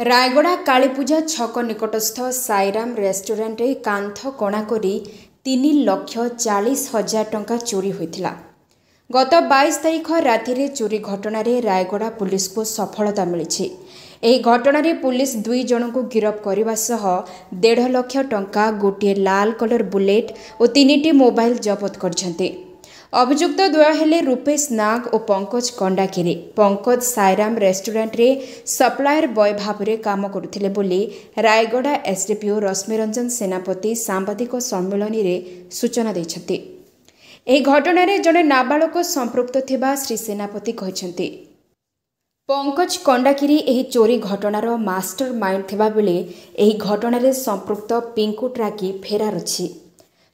रायगड़ा कालीपूजा छक निकटस्थ साईराम रेस्टोरेंट कांथ कणा करी 3,40,000 टंका चोरी होता। गत 22 तारीख राति रे चोरी घटना रे रायगड़ा पुलिस को सफलता मिली। एही घटना रे पुलिस 2 जन को गिरफ्त करने सह 1.5 लाख टंका, गोटे लाल कलर बुलेट और 3टी मोबाइल जबत करछन्ते। अभियुक्त द्वय हेले रूपेश नाग और पंकज कंडाकिरी। पंकज साईराम रेस्टोरेंट रे सप्लायर बॉय भाव में काम करुथिले बोली रायगड़ा एसडीपीओ रश्मिरंजन सेनापति सांबादिक सम्मेलन रे सूचना दैछन्ते। एही घटना रे जने नाबालक संपृक्त थिबा श्री सेनापति कहिसन्ते। पंकज कंडाकिरी एही चोरी घटनार मास्टर माइंड थिबा बेले एही घटना रे संपृक्त पिंकू ट्राकी फेरार अछि।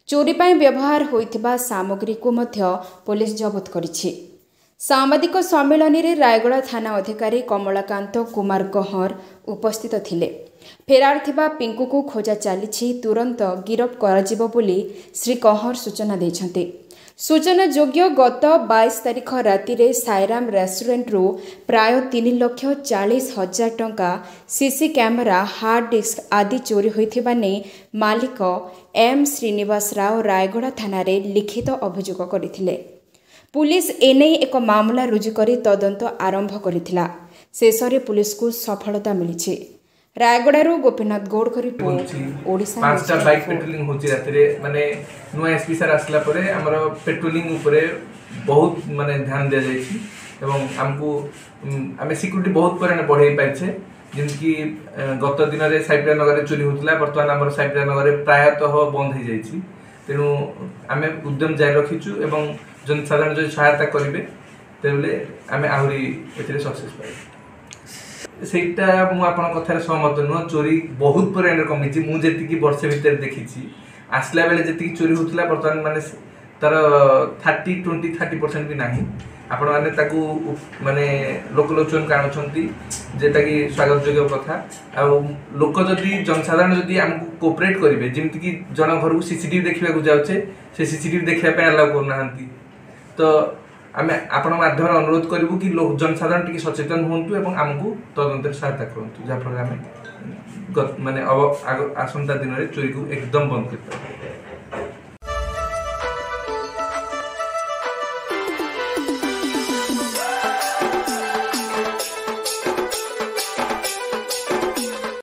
चोरी पाई व्यवहार होइथिबा सामग्री को मध्य पुलिस जबत करिछि। सांबादिक सम्मेलन रे रायगड़ा थाना अधिकारी कमलाकांत कुमार कहर उपस्थित थिले। फेरार थिबा पिंकू को खोजा चलीछि, तुरंत गिरफ्त कराजिबो बोली श्री कहर सूचना दैछन्ते। सूचना योग्य गत 22 तारीख राति रे साईराम रेस्टोरेंट रो प्राय 3,40,000 टंका सीसी कैमेरा, हार्ड डिस्क आदि चोरी होइथिबा नै मालिक एम श्रीनिवास राव रायगड़ा थाना रे लिखित अभियोग करथिले। पुलिस एनै एक मामला रुजु करी तदंत आरंभ करिथिला। शेषरे पुलिस को सफलता मिलिछि। रायगड़ारू गोपीनाथ गौड़ को रिपोर्ट ओडिशा। 5टा बाइक पेट्रोलिंग होची राति रे माने नुआ एसपी सर आसला परे हमर पेट्रोलिंग ऊपर बहुत माने ध्यान दे जायछि एवं हमको आमे सिक्युरिटी बहुत परिमाण बढ़ाई पाइछे। जिनकी गत दिन रे साइबरा नगर चोरी होतला, वर्तमान हमर साइबरा नगर प्रायतः बंद हो जायछि। तेनु आमे उद्यम जारी रखिछु एवं जनसाधारण जो सहायता करिवे तेले आमे आहुरी एथिरे सक्सेस पाइ। सेटा मु आपन कथार सहमत नुह। चोरी बहुत परिमाण कमी मु जेतिकी वर्ष भीतर देखी आसला बेले जेतिकी चोरी होतला वर्तमान माने तार 30% भी नाही। आपण माने ताकू माने लोकलोचन काणुछंती जेटा कि स्वागत योग्य कथा। आ लोक जदी जनसाधारण जदी हमकु कोऑपरेट करिवे, जेमति कि जन घर को सीसीटीवी देखिबा को जाउछे से सीसीटीवी देखिबा पे अलाउ करनाहंती, तो आमे आपण माध्यम अनुरोध करिवु कि लोक जनसाधारण टिके सचेतन होंतु एवं हमकु तदंतर सहायता करंतु, जा फल आमे माने अब आसंता दिन रे चोरी को एकदम बंद करता।